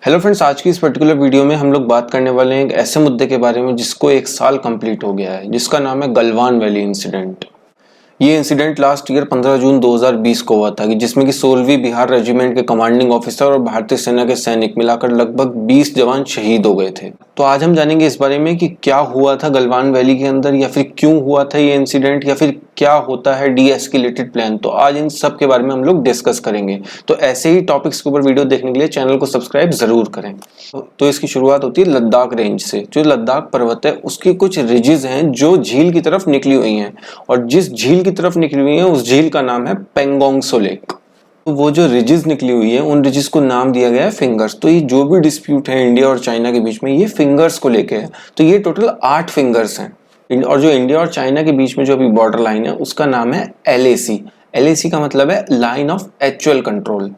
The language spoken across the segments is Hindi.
हेलो फ्रेंड्स, आज की इस पर्टिकुलर वीडियो में हम लोग बात करने वाले हैं एक ऐसे मुद्दे के बारे में जिसको एक साल कंप्लीट हो गया है, जिसका नाम है गलवान वैली इंसिडेंट। ये इंसिडेंट लास्ट ईयर 15 जून 2020 को हुआ था जिसमें कि 16वीं बिहार रेजिमेंट के कमांडिंग ऑफिसर और भारतीय सेना के सैनिक मिलाकर लगभग 20 जवान शहीद हो गए थे। तो आज हम जानेंगे इस बारे में कि क्या हुआ था गलवान वैली के अंदर, या फिर क्यों हुआ था ये इंसिडेंट, या फिर क्या होता है डी एस्केलेटेड प्लान। तो आज इन सब के बारे में हम लोग डिस्कस करेंगे। तो ऐसे ही टॉपिक्स के ऊपर वीडियो देखने के लिए चैनल को सब्सक्राइब जरूर करें। तो इसकी शुरुआत होती है लद्दाख रेंज से। जो लद्दाख पर्वत है उसकी कुछ रिजेस हैं जो झील की तरफ निकली हुई हैं, और जिस झील की तरफ निकली हुई है उस झील का नाम है पेंगोंग सो लेक। तो वो जो रिजेस निकली हुई है उन रिजेस को नाम दिया गया है फिंगर्स। तो ये जो भी डिस्प्यूट है इंडिया और चाइना के बीच में, ये फिंगर्स को लेके है। तो ये टोटल 8 फिंगर्स हैं, और जो इंडिया और चाइना के बीच में जो अभी बॉर्डर लाइन है उसका नाम है LAC। LAC का मतलब है लाइन ऑफ एक्चुअल कंट्रोल।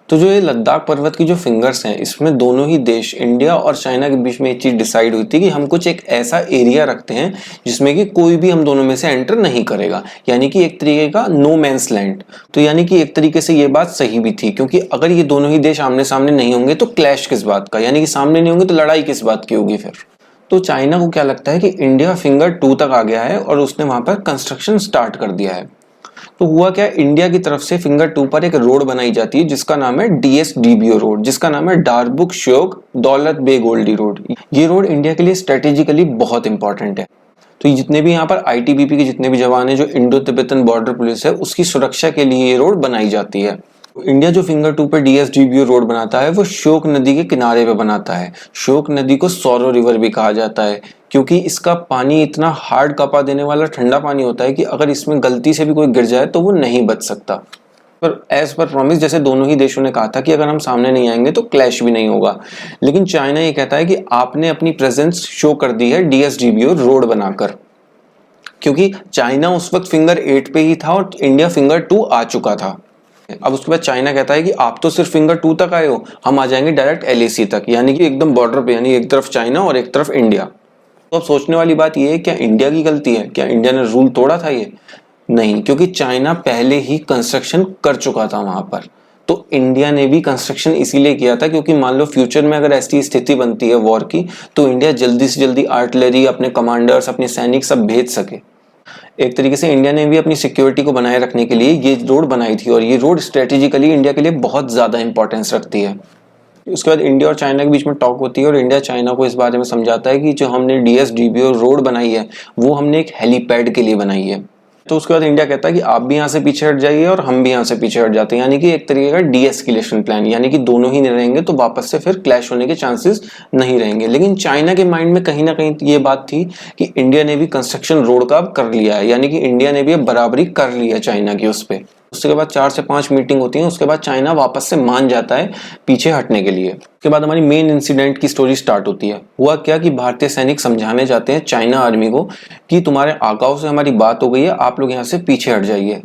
तो जो ये लद्दाख पर्वत की जो फिंगर्स हैं, इसमें दोनों ही देश इंडिया और चाइना के बीच में एक चीज डिसाइड हुई थी कि हम कुछ एक ऐसा एरिया रखते हैं जिसमें कि कोई भी हम दोनों में से एंटर नहीं करेगा, यानी कि एक तरीके का नो मैंस लैंड। तो यानी कि एक तरीके से ये बात सही भी थी, क्योंकि अगर ये दोनों ही देश आमने सामने नहीं होंगे तो क्लैश किस बात का, यानी कि सामने नहीं होंगे तो लड़ाई किस बात की होगी फिर। तो चाइना को क्या लगता है कि इंडिया फिंगर 2 तक आ गया है और उसने वहां पर कंस्ट्रक्शन स्टार्ट कर दिया है। तो हुआ क्या, इंडिया की तरफ से फिंगर 2 पर एक रोड बनाई जाती है जिसका नाम है DSDBO रोड, जिसका नाम है डारबुक श्योक दौलत बे गोल्डी रोड। ये रोड इंडिया के लिए स्ट्रेटेजिकली बहुत इंपॉर्टेंट है। तो जितने भी यहाँ पर ITBP के जितने भी जवान हैं, जो इंडो तिब्बतन बॉर्डर पुलिस है, उसकी सुरक्षा के लिए ये रोड बनाई जाती है। इंडिया जो फिंगर 2 पे DSDBO रोड बनाता है वो श्योक नदी के किनारे पे बनाता है। श्योक नदी को सौरो रिवर भी कहा जाता है, क्योंकि इसका पानी इतना हार्ड कपा देने वाला ठंडा पानी होता है कि अगर इसमें गलती से भी कोई गिर जाए तो वो नहीं बच सकता। पर एज पर प्रॉमिस, जैसे दोनों ही देशों ने कहा था कि अगर हम सामने नहीं आएंगे तो क्लैश भी नहीं होगा, लेकिन चाइना ये कहता है कि आपने अपनी प्रेजेंस शो कर दी है DSDBO रोड बनाकर, क्योंकि चाइना उस वक्त फिंगर 8 पे ही था और इंडिया फिंगर 2 आ चुका था। अब उसके बाद चाइना कहता है कि आप तो सिर्फ फिंगर 2 तक आए हो, हम आ जाएंगे डायरेक्ट LAC तक, यानी कि एकदम बॉर्डर पे, यानी एक तरफ चाइना और एक तरफ इंडिया। तो अब सोचने वाली बात यह है, क्या इंडिया की गलती है? क्या इंडिया ने रूल तोड़ा था? ये नहीं, क्योंकि चाइना पहले ही कंस्ट्रक्शन कर चुका था वहां पर। तो इंडिया ने भी कंस्ट्रक्शन इसीलिए किया था क्योंकि मान लो फ्यूचर में अगर ऐसी स्थिति बनती है वॉर की, तो इंडिया जल्दी से जल्दी आर्टिलरी, अपने कमांडर्स, अपने सैनिक सब भेज सके। एक तरीके से इंडिया ने भी अपनी सिक्योरिटी को बनाए रखने के लिए ये रोड बनाई थी, और ये रोड स्ट्रेटेजिकली इंडिया के लिए बहुत ज्यादा इंपॉर्टेंस रखती है। उसके बाद इंडिया और चाइना के बीच में टॉक होती है और इंडिया चाइना को इस बारे में समझाता है कि जो हमने DSDBO रोड बनाई है वो हमने एक हेलीपैड के लिए बनाई है। तो उसके बाद इंडिया कहता है कि आप भी यहाँ से पीछे हट जाइए और हम भी यहाँ से पीछे हट जाते हैं, यानी कि एक तरीके का डीएस्केलेशन प्लान, यानी कि दोनों ही नहीं रहेंगे तो वापस से फिर क्लैश होने के चांसेस नहीं रहेंगे। लेकिन चाइना के माइंड में कहीं ना कहीं ये बात थी कि इंडिया ने भी कंस्ट्रक्शन रोड का अब कर लिया है, यानी कि इंडिया ने भी अब बराबरी कर ली है चाइना की उस पर। उसके बाद 4 से 5 मीटिंग होती है, उसके बाद चाइना वापस से मान जाता है पीछे हटने के लिए। उसके बाद हमारी मेन इंसिडेंट की स्टोरी स्टार्ट होती है। हुआ क्या कि भारतीय सैनिक समझाने जाते हैं चाइना आर्मी को कि तुम्हारे आकाओं से हमारी बात हो गई है, आप लोग यहाँ से पीछे हट जाइए।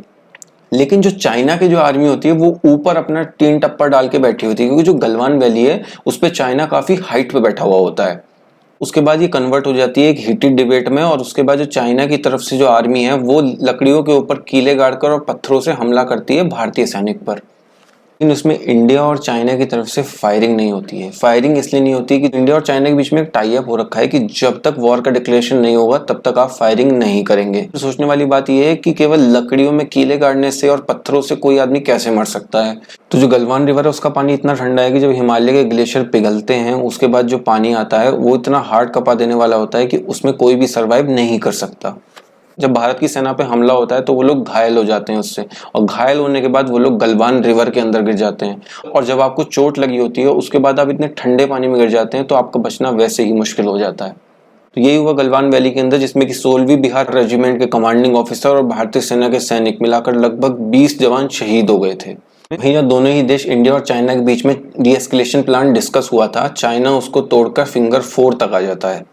लेकिन जो चाइना की जो आर्मी होती है वो ऊपर अपना टीन टप्पर डाल के बैठी होती है, क्योंकि जो गलवान वैली है उस पर चाइना काफी हाइट पे बैठा हुआ होता है। उसके बाद ये कन्वर्ट हो जाती है एक हीटेड डिबेट में, और उसके बाद जो चाइना की तरफ से जो आर्मी है वो लकड़ियों के ऊपर कीले गाड़कर और पत्थरों से हमला करती है भारतीय सैनिक पर। लेकिन उसमें इंडिया और चाइना की तरफ से फायरिंग नहीं होती है। फायरिंग इसलिए नहीं होती कि इंडिया और चाइना के बीच में एक टाई अप हो रखा है कि जब तक वॉर का डिक्लेरेशन नहीं होगा तब तक आप फायरिंग नहीं करेंगे। तो सोचने वाली बात यह है कि केवल लकड़ियों में कीले गाड़ने से और पत्थरों से कोई आदमी कैसे मर सकता है। तो जो गलवान रिवर है उसका पानी इतना ठंडा है कि जब हिमालय के ग्लेशियर पिघलते हैं उसके बाद जो पानी आता है वो इतना हार्ड कपा देने वाला होता है कि उसमें कोई भी सर्वाइव नहीं कर सकता। जब भारत की सेना पे हमला होता है तो वो लोग घायल हो जाते हैं उससे, और घायल होने के बाद वो लोग गलवान रिवर के अंदर गिर जाते हैं। और जब आपको चोट लगी होती है उसके बाद आप इतने ठंडे पानी में गिर जाते हैं तो आपका बचना वैसे ही मुश्किल हो जाता है। तो यही हुआ गलवान वैली के अंदर, जिसमें कि 16वीं बिहार रेजिमेंट के कमांडिंग ऑफिसर और भारतीय सेना के सैनिक मिलाकर लगभग 20 जवान शहीद हो गए थे। भैया दोनों ही देश इंडिया और चाइना के बीच में डीएस्केलेशन प्लान डिस्कस हुआ था। चाइना उसको तोड़कर फिंगर 4 तक आ जाता है,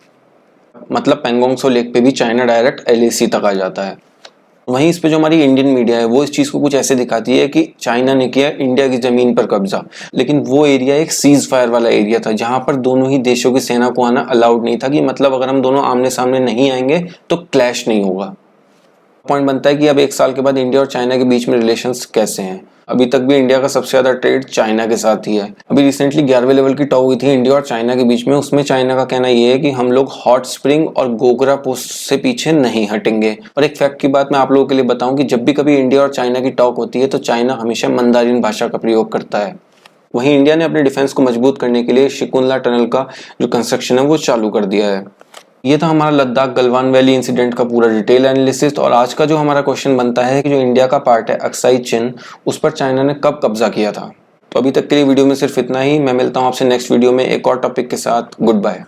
मतलब पेंगोंग सो लेक पे भी चाइना डायरेक्ट LAC तक आ जाता है। वहीं इस पे जो हमारी इंडियन मीडिया है वो इस चीज को कुछ ऐसे दिखाती है कि चाइना ने किया इंडिया की जमीन पर कब्जा, लेकिन वो एरिया एक सीज फायर वाला एरिया था जहां पर दोनों ही देशों की सेना को आना अलाउड नहीं था, कि मतलब अगर हम दोनों आमने सामने नहीं आएंगे तो क्लैश नहीं होगा। पॉइंट बनता है कि अब 1 साल के बाद इंडिया और चाइना के बीच में रिलेशंस कैसे हैं। अभी तक भी इंडिया का सबसे ज्यादा ट्रेड चाइना के साथ ही है। अभी रिसेंटली 11वें लेवल की टॉक हुई थी इंडिया और चाइना के बीच में। उसमें चाइना का कहना यह है कि हम लोग हॉट स्प्रिंग और गोगरा पोस्ट से पीछे नहीं हटेंगे। और एक फैक्ट की बात मैं आप लोगों के लिए बताऊं कि जब भी कभी इंडिया और चाइना की टॉक होती है तो चाइना हमेशा मंदारिन भाषा का प्रयोग करता है। वहीं इंडिया ने अपने डिफेंस को मजबूत करने के लिए शिकुनला टनल का जो कंस्ट्रक्शन है वो चालू कर दिया है। ये था हमारा लद्दाख गलवान वैली इंसिडेंट का पूरा डिटेल एनालिसिस। और आज का जो हमारा क्वेश्चन बनता है कि जो इंडिया का पार्ट है अक्साई चिन, उस पर चाइना ने कब कब्जा किया था। तो अभी तक के लिए वीडियो में सिर्फ इतना ही। मैं मिलता हूँ आपसे नेक्स्ट वीडियो में एक और टॉपिक के साथ। Good bye.